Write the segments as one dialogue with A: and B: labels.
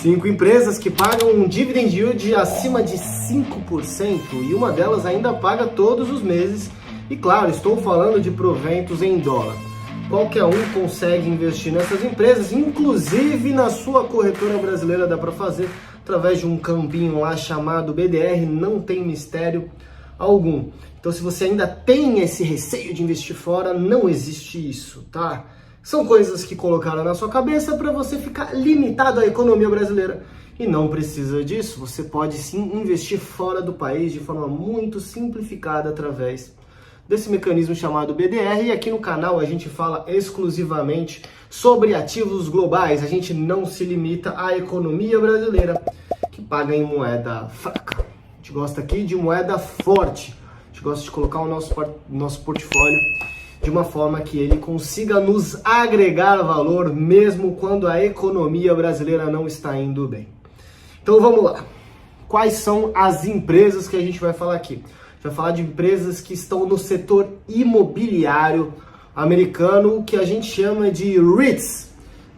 A: 5 empresas que pagam um dividend yield acima de 5% e uma delas ainda paga todos os meses. E claro, estou falando de proventos em dólar. Qualquer um consegue investir nessas empresas, inclusive na sua corretora brasileira dá para fazer através de um campinho lá chamado BDR, não tem mistério algum. Então se você ainda tem esse receio de investir fora, não existe isso, tá? São coisas que colocaram na sua cabeça para você ficar limitado à economia brasileira. E não precisa disso, você pode sim investir fora do país de forma muito simplificada através desse mecanismo chamado BDR. E aqui no canal a gente fala exclusivamente sobre ativos globais, a gente não se limita à economia brasileira, que paga em moeda fraca. A gente gosta aqui de moeda forte, a gente gosta de colocar o nosso portfólio de uma forma que ele consiga nos agregar valor, mesmo quando a economia brasileira não está indo bem. Então vamos lá. Quais são as empresas que a gente vai falar aqui? A gente vai falar de empresas que estão no setor imobiliário americano, o que a gente chama de REITs,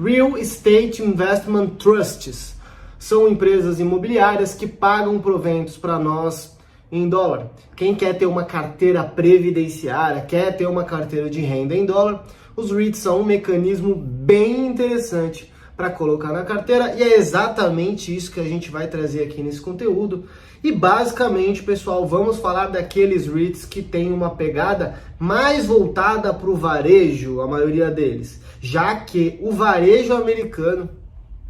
A: Real Estate Investment Trusts. São empresas imobiliárias que pagam proventos para nós em dólar. Quem quer ter uma carteira previdenciária, quer ter uma carteira de renda em dólar, os REITs são um mecanismo bem interessante para colocar na carteira, e é exatamente isso que a gente vai trazer aqui nesse conteúdo. E basicamente, pessoal, vamos falar daqueles REITs que tem uma pegada mais voltada para o varejo, a maioria deles, já que o varejo americano,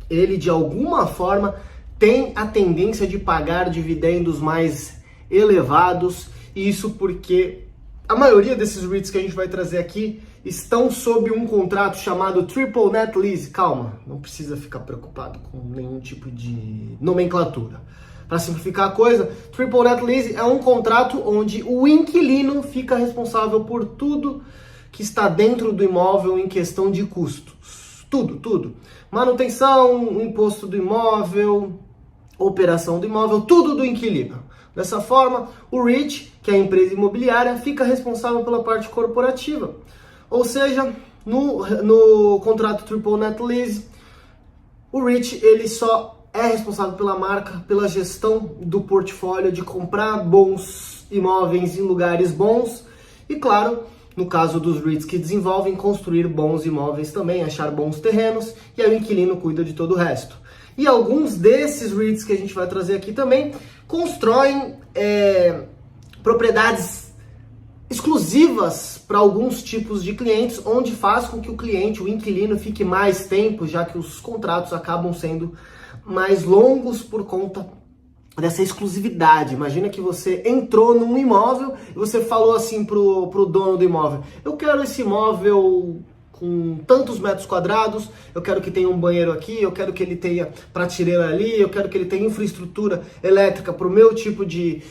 A: ele de alguma forma tem a tendência de pagar dividendos mais elevados, e isso porque a maioria desses REITs que a gente vai trazer aqui estão sob um contrato chamado Triple Net Lease. Calma, não precisa ficar preocupado com nenhum tipo de nomenclatura. Para simplificar a coisa, Triple Net Lease é um contrato onde o inquilino fica responsável por tudo que está dentro do imóvel em questão de custos. Tudo. Manutenção, imposto do imóvel, operação do imóvel, tudo do inquilino. Dessa forma, o REIT, que é a empresa imobiliária, fica responsável pela parte corporativa. Ou seja, no contrato Triple Net Lease, o REIT ele só é responsável pela marca, pela gestão do portfólio, de comprar bons imóveis em lugares bons e, claro, no caso dos REITs que desenvolvem, construir bons imóveis também, achar bons terrenos, e aí o inquilino cuida de todo o resto. E alguns desses REITs que a gente vai trazer aqui também constroem propriedades exclusivas para alguns tipos de clientes, onde faz com que o cliente, o inquilino, fique mais tempo, já que os contratos acabam sendo mais longos por conta dessa exclusividade. Imagina que você entrou num imóvel e você falou assim pro dono do imóvel: eu quero esse imóvel com tantos metros quadrados, eu quero que tenha um banheiro aqui, eu quero que ele tenha prateleira ali, eu quero que ele tenha infraestrutura elétrica para o meu tipo de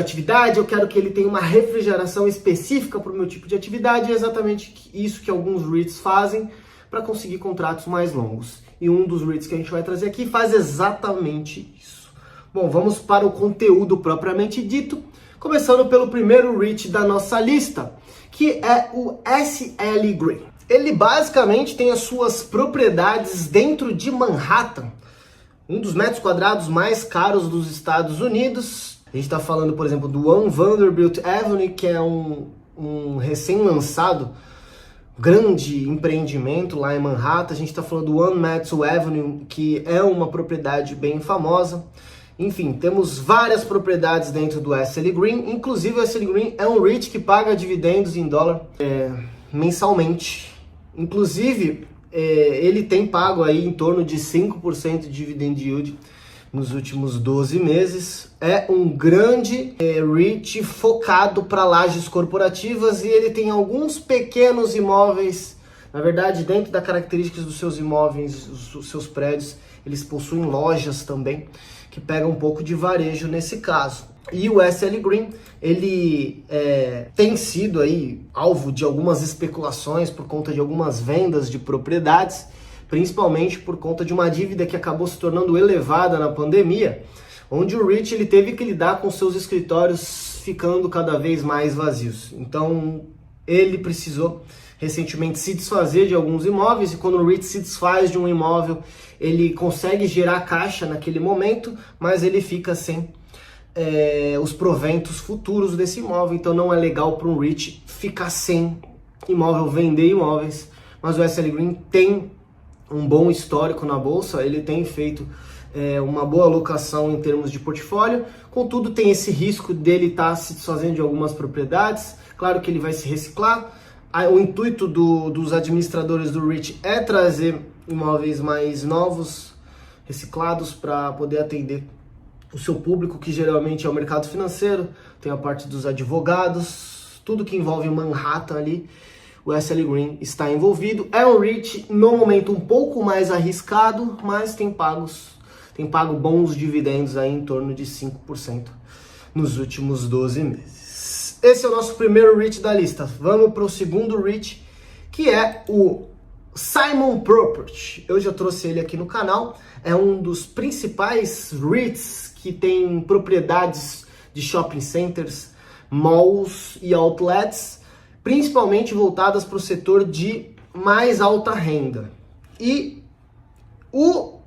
A: atividade, eu quero que ele tenha uma refrigeração específica para o meu tipo de atividade. É exatamente isso que alguns REITs fazem para conseguir contratos mais longos. E um dos REITs que a gente vai trazer aqui faz exatamente isso. Bom, vamos para o conteúdo propriamente dito, começando pelo primeiro REIT da nossa lista, que é o SL Green. Ele basicamente tem as suas propriedades dentro de Manhattan, um dos metros quadrados mais caros dos Estados Unidos. A gente está falando, por exemplo, do One Vanderbilt Avenue, que é um recém-lançado grande empreendimento lá em Manhattan. A gente está falando do One Madison Avenue, que é uma propriedade bem famosa. Enfim, temos várias propriedades dentro do SL Green, inclusive o SL Green é um REIT que paga dividendos em dólar mensalmente. Inclusive, ele tem pago aí em torno de 5% de dividend yield nos últimos 12 meses. É um grande REIT focado para lajes corporativas, e ele tem alguns pequenos imóveis. Na verdade, dentro das características dos seus imóveis, os seus prédios, eles possuem lojas também, que pega um pouco de varejo nesse caso. E o SL Green, ele tem sido aí alvo de algumas especulações por conta de algumas vendas de propriedades, principalmente por conta de uma dívida que acabou se tornando elevada na pandemia, onde o REIT ele teve que lidar com seus escritórios ficando cada vez mais vazios. Então ele precisou recentemente se desfazer de alguns imóveis, e quando o REIT se desfaz de um imóvel, ele consegue gerar caixa naquele momento, mas ele fica sem os proventos futuros desse imóvel. Então não é legal para um REIT ficar sem imóvel, vender imóveis. Mas o SL Green tem um bom histórico na bolsa, ele tem feito uma boa alocação em termos de portfólio, contudo tem esse risco dele estar se desfazendo de algumas propriedades. Claro que ele vai se reciclar. O intuito dos administradores do REIT é trazer imóveis mais novos, reciclados, para poder atender o seu público, que geralmente é o mercado financeiro, tem a parte dos advogados, tudo que envolve Manhattan ali, o SL Green está envolvido. É um REIT no momento um pouco mais arriscado, mas tem pago bons dividendos aí em torno de 5% nos últimos 12 meses. Esse é o nosso primeiro REIT da lista. Vamos para o segundo REIT, que é o Simon Property. Eu já trouxe ele aqui no canal. É um dos principais REITs que tem propriedades de shopping centers, malls e outlets, principalmente voltadas para o setor de mais alta renda. E o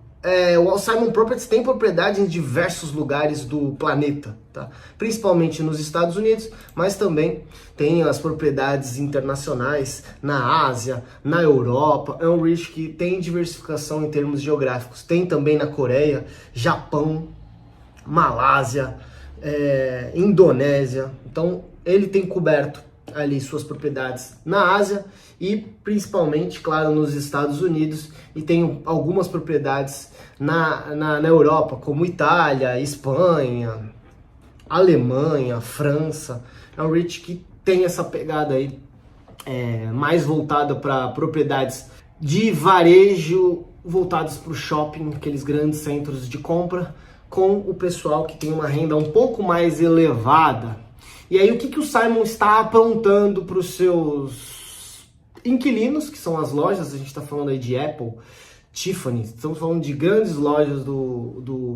A: Simon Properties tem propriedade em diversos lugares do planeta, tá? Principalmente nos Estados Unidos, mas também tem as propriedades internacionais na Ásia, na Europa. É um REIT que tem diversificação em termos geográficos. Tem também na Coreia, Japão, Malásia, Indonésia. Então ele tem coberto ali suas propriedades na Ásia e principalmente, claro, nos Estados Unidos, e tem algumas propriedades na Europa, como Itália, Espanha, Alemanha, França. É um REIT que tem essa pegada aí mais voltada para propriedades de varejo, voltados para o shopping, aqueles grandes centros de compra, com o pessoal que tem uma renda um pouco mais elevada. E aí o que o Simon está aprontando para os seus inquilinos, que são as lojas? A gente está falando aí de Apple, Tiffany, estamos falando de grandes lojas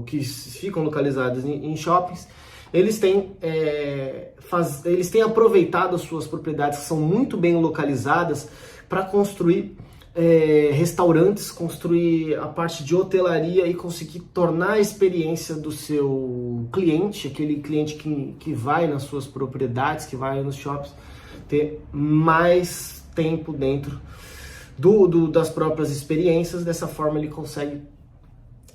A: que ficam localizadas em shoppings. Eles têm aproveitado as suas propriedades, que são muito bem localizadas, para construir restaurantes, construir a parte de hotelaria e conseguir tornar a experiência do seu cliente, aquele cliente que vai nas suas propriedades, que vai nos shoppings, ter mais tempo dentro das próprias experiências. Dessa forma ele consegue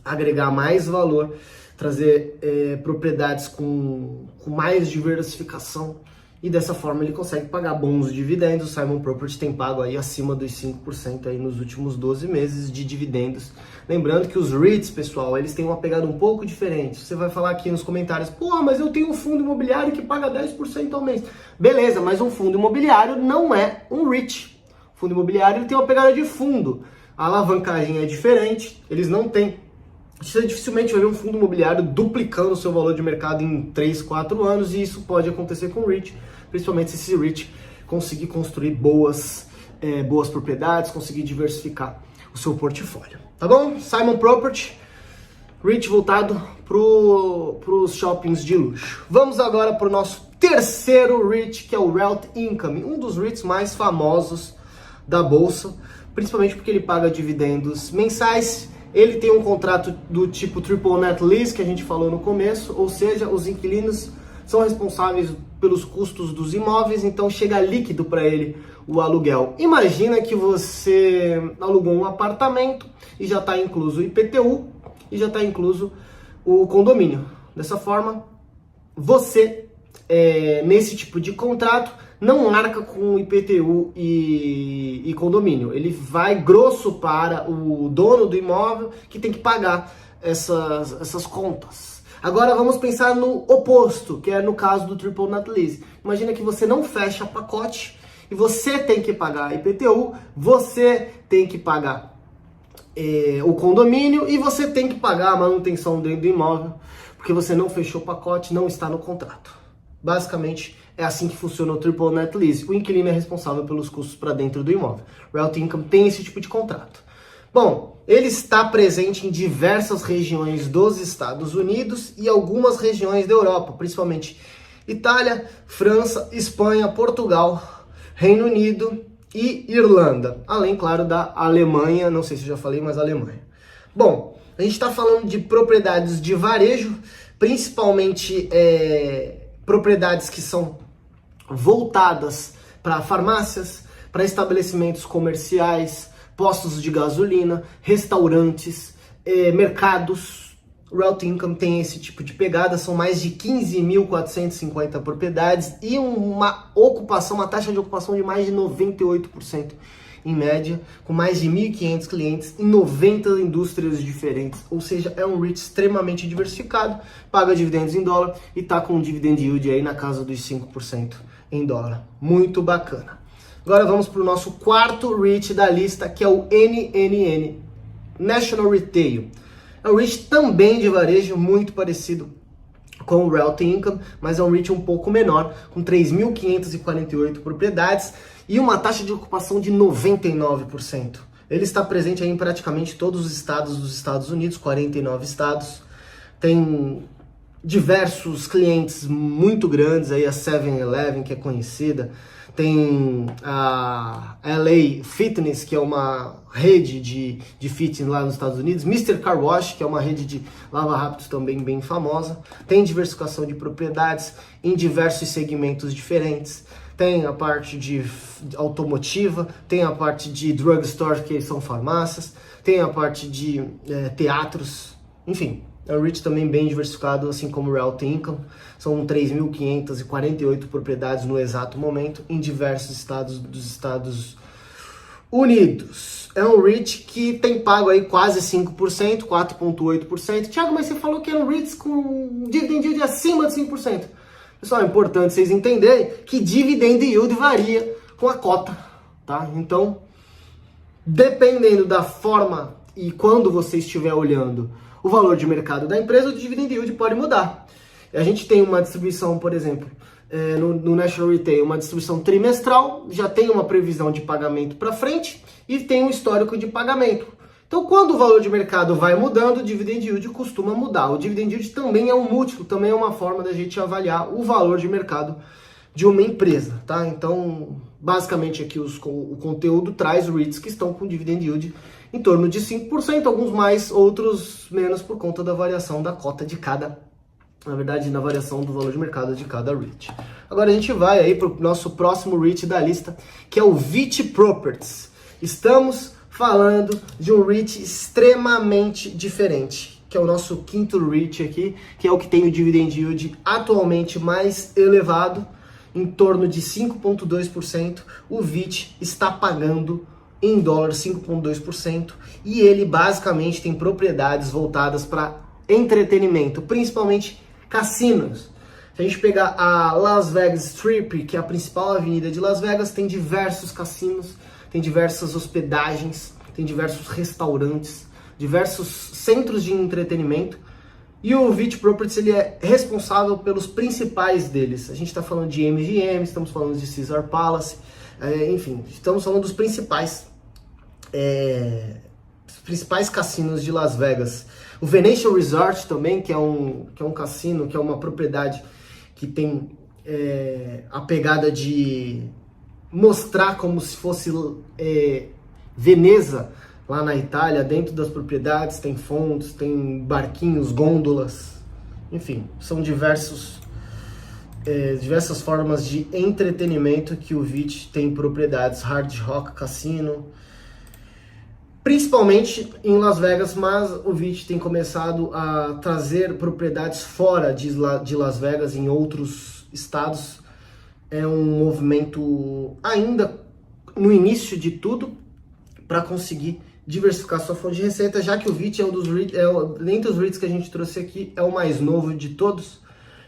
A: agregar mais valor, trazer propriedades com mais diversificação, e dessa forma ele consegue pagar bons dividendos. O Simon Property tem pago aí acima dos 5% aí nos últimos 12 meses de dividendos. Lembrando que os REITs, pessoal, eles têm uma pegada um pouco diferente. Você vai falar aqui nos comentários: pô, mas eu tenho um fundo imobiliário que paga 10% ao mês. Beleza, mas um fundo imobiliário não é um REIT. O fundo imobiliário ele tem uma pegada de fundo. A alavancagem é diferente, eles não têm. Você dificilmente vai ver um fundo imobiliário duplicando o seu valor de mercado em 3, 4 anos, e isso pode acontecer com o REIT, principalmente se esse REIT conseguir construir boas propriedades, conseguir diversificar o seu portfólio. Tá bom? Simon Property, REIT voltado para os shoppings de luxo. Vamos agora para o nosso terceiro REIT, que é o Realty Income, um dos REITs mais famosos da bolsa, principalmente porque ele paga dividendos mensais. Ele tem um contrato do tipo Triple Net Lease, que a gente falou no começo, ou seja, os inquilinos são responsáveis pelos custos dos imóveis, então chega líquido para ele o aluguel. Imagina que você alugou um apartamento e já está incluso o IPTU e já está incluso o condomínio. Dessa forma, você, nesse tipo de contrato, não arca com IPTU e condomínio. Ele vai grosso para o dono do imóvel, que tem que pagar essas contas. Agora vamos pensar no oposto, que é no caso do Triple Net Lease. Imagina que você não fecha pacote e você tem que pagar IPTU, você tem que pagar o condomínio e você tem que pagar a manutenção dentro do imóvel, porque você não fechou o pacote, não está no contrato. Basicamente, é assim que funciona o Triple Net Lease. O inquilino é responsável pelos custos para dentro do imóvel. O Realty Income tem esse tipo de contrato. Bom, ele está presente em diversas regiões dos Estados Unidos e algumas regiões da Europa, principalmente Itália, França, Espanha, Portugal, Reino Unido e Irlanda, além, claro, da Alemanha, não sei se eu já falei, mas Alemanha. Bom, a gente está falando de propriedades de varejo, principalmente propriedades que são voltadas para farmácias, para estabelecimentos comerciais, postos de gasolina, restaurantes, mercados. Realty Income tem esse tipo de pegada, são mais de 15.450 propriedades e uma taxa de ocupação de mais de 98% em média, com mais de 1.500 clientes em 90 indústrias diferentes, ou seja, é um REIT extremamente diversificado, paga dividendos em dólar e está com um dividend yield aí na casa dos 5% em dólar. Muito bacana. Agora vamos para o nosso quarto REIT da lista, que é o NNN, National Retail. É um REIT também de varejo, muito parecido com o Realty Income, mas é um REIT um pouco menor, com 3.548 propriedades e uma taxa de ocupação de 99%. Ele está presente aí em praticamente todos os estados dos Estados Unidos, 49 estados. Tem diversos clientes muito grandes, aí a 7-Eleven, que é conhecida. Tem a LA Fitness, que é uma rede de fitness lá nos Estados Unidos. Mr. Car Wash, que é uma rede de lava-rápidos também bem famosa. Tem diversificação de propriedades em diversos segmentos diferentes. Tem a parte de automotiva, tem a parte de drugstore, que são farmácias, tem a parte de teatros, enfim. É um REIT também bem diversificado, assim como o Realty Income. São 3.548 propriedades no exato momento em diversos estados dos Estados Unidos. É um REIT que tem pago aí quase 5%, 4,8%. Thiago, mas você falou que eram REITs com dividend yield acima de 5%. Pessoal, é importante vocês entenderem que dividend yield varia com a cota, tá? Então, dependendo da forma e quando você estiver olhando o valor de mercado da empresa, o dividend yield pode mudar. A gente tem uma distribuição, por exemplo, no National Retail, uma distribuição trimestral, já tem uma previsão de pagamento para frente e tem um histórico de pagamento. Então, quando o valor de mercado vai mudando, o dividend yield costuma mudar. O dividend yield também é um múltiplo, também é uma forma da gente avaliar o valor de mercado de uma empresa, tá? Então, basicamente aqui o conteúdo traz REITs que estão com dividend yield em torno de 5%, alguns mais, outros menos por conta da variação da cota de cada, na verdade, na variação do valor de mercado de cada REIT. Agora a gente vai aí para o nosso próximo REIT da lista, que é o VICI Properties. Estamos falando de um REIT extremamente diferente, que é o nosso quinto REIT aqui, que é o que tem o dividend yield atualmente mais elevado, em torno de 5,2%. O VICI está pagando em dólar 5,2% e ele basicamente tem propriedades voltadas para entretenimento, principalmente cassinos. Se a gente pegar a Las Vegas Strip, que é a principal avenida de Las Vegas, tem diversos cassinos, tem diversas hospedagens, tem diversos restaurantes, diversos centros de entretenimento. E o VICI Properties ele é responsável pelos principais deles. A gente está falando de MGM, estamos falando de Caesar Palace, enfim, estamos falando dos principais cassinos de Las Vegas. O Venetian Resort também, que é um cassino, que é uma propriedade que tem a pegada de mostrar como se fosse Veneza, lá na Itália. Dentro das propriedades tem fontes, tem barquinhos, gôndolas, enfim, são diversas formas de entretenimento que o VICI tem propriedades. Hard Rock Casino, principalmente em Las Vegas, mas o VICI tem começado a trazer propriedades fora de Las Vegas, em outros estados. É um movimento ainda no início de tudo para conseguir diversificar sua fonte de receita, já que o VICI dentre os REITs que a gente trouxe aqui, é o mais novo de todos.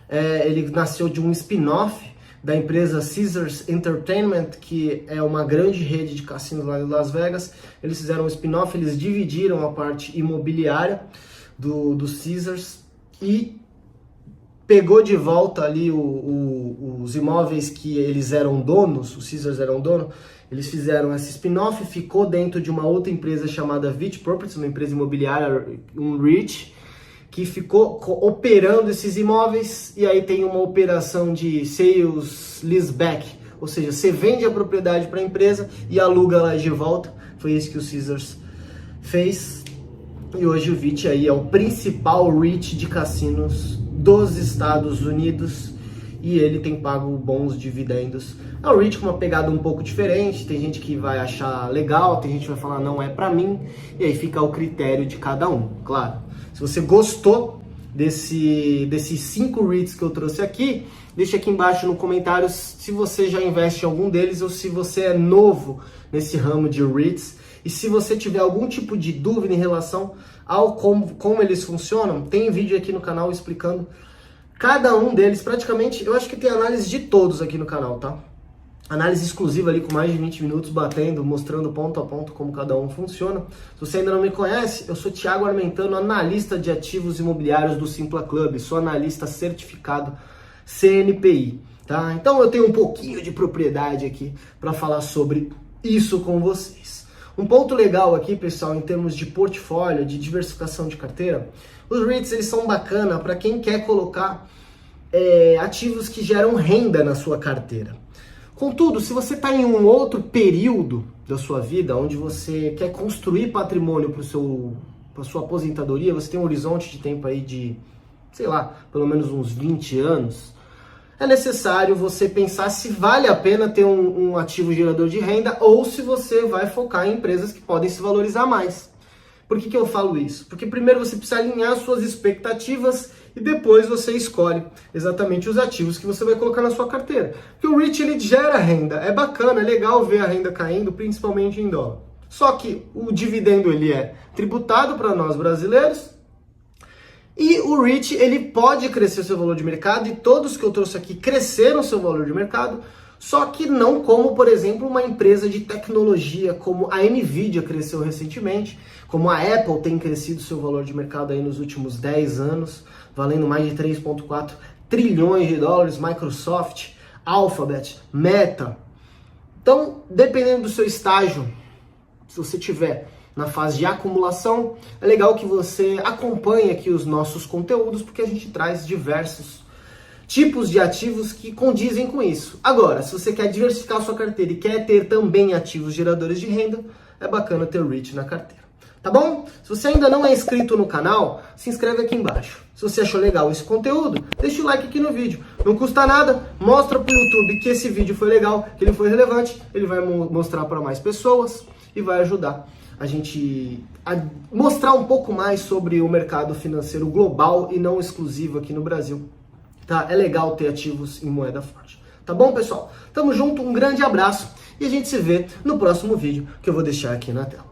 A: Ele nasceu de um spin-off da empresa Caesars Entertainment, que é uma grande rede de cassinos lá em Las Vegas. Eles fizeram um spin-off, eles dividiram a parte imobiliária do Caesars e pegou de volta ali os imóveis que eles eram donos, o Caesars era um dono. Eles fizeram esse spin-off, ficou dentro de uma outra empresa chamada VICI Properties, uma empresa imobiliária, um REIT, que ficou operando esses imóveis, e aí tem uma operação de sales leaseback, ou seja, você vende a propriedade para a empresa e aluga ela de volta. Foi isso que o Caesars fez. E hoje o VIT aí é o principal REIT de cassinos dos Estados Unidos e ele tem pago bons dividendos. É um REIT com uma pegada um pouco diferente, tem gente que vai achar legal, tem gente que vai falar não é pra mim, e aí fica ao critério de cada um, claro. Se você gostou desses 5 REITs que eu trouxe aqui, deixa aqui embaixo no comentário se você já investe em algum deles ou se você é novo nesse ramo de REITs. E se você tiver algum tipo de dúvida em relação ao como eles funcionam, tem vídeo aqui no canal explicando cada um deles, praticamente, eu acho que tem análise de todos aqui no canal, tá? Análise exclusiva ali com mais de 20 minutos batendo, mostrando ponto a ponto como cada um funciona. Se você ainda não me conhece, eu sou Thiago Armentano, analista de ativos imobiliários do Simpla Club, sou analista certificado CNPI, tá? Então eu tenho um pouquinho de propriedade aqui para falar sobre isso com vocês. Um ponto legal aqui, pessoal, em termos de portfólio, de diversificação de carteira, os REITs eles são bacana para quem quer colocar ativos que geram renda na sua carteira. Contudo, se você está em um outro período da sua vida, onde você quer construir patrimônio para sua aposentadoria, você tem um horizonte de tempo aí de, sei lá, pelo menos uns 20 anos, é necessário você pensar se vale a pena ter um ativo gerador de renda ou se você vai focar em empresas que podem se valorizar mais. Por que eu falo isso? Porque primeiro você precisa alinhar suas expectativas e depois você escolhe exatamente os ativos que você vai colocar na sua carteira. Porque o REIT ele gera renda, é bacana, é legal ver a renda caindo, principalmente em dólar. Só que o dividendo ele é tributado para nós brasileiros. E o REIT, ele pode crescer seu valor de mercado, e todos que eu trouxe aqui cresceram seu valor de mercado, só que não como, por exemplo, uma empresa de tecnologia, como a Nvidia cresceu recentemente, como a Apple tem crescido seu valor de mercado aí nos últimos 10 anos, valendo mais de 3,4 trilhões de dólares, Microsoft, Alphabet, Meta. Então, dependendo do seu estágio, se você tiver na fase de acumulação, é legal que você acompanhe aqui os nossos conteúdos, porque a gente traz diversos tipos de ativos que condizem com isso. Agora, se você quer diversificar a sua carteira e quer ter também ativos geradores de renda, é bacana ter o REIT na carteira. Tá bom? Se você ainda não é inscrito no canal, se inscreve aqui embaixo. Se você achou legal esse conteúdo, deixa o like aqui no vídeo. Não custa nada, mostra pro YouTube que esse vídeo foi legal, que ele foi relevante, ele vai mostrar para mais pessoas e vai ajudar a gente a mostrar um pouco mais sobre o mercado financeiro global e não exclusivo aqui no Brasil. Tá? É legal ter ativos em moeda forte. Tá bom, pessoal? Tamo junto, um grande abraço e a gente se vê no próximo vídeo que eu vou deixar aqui na tela.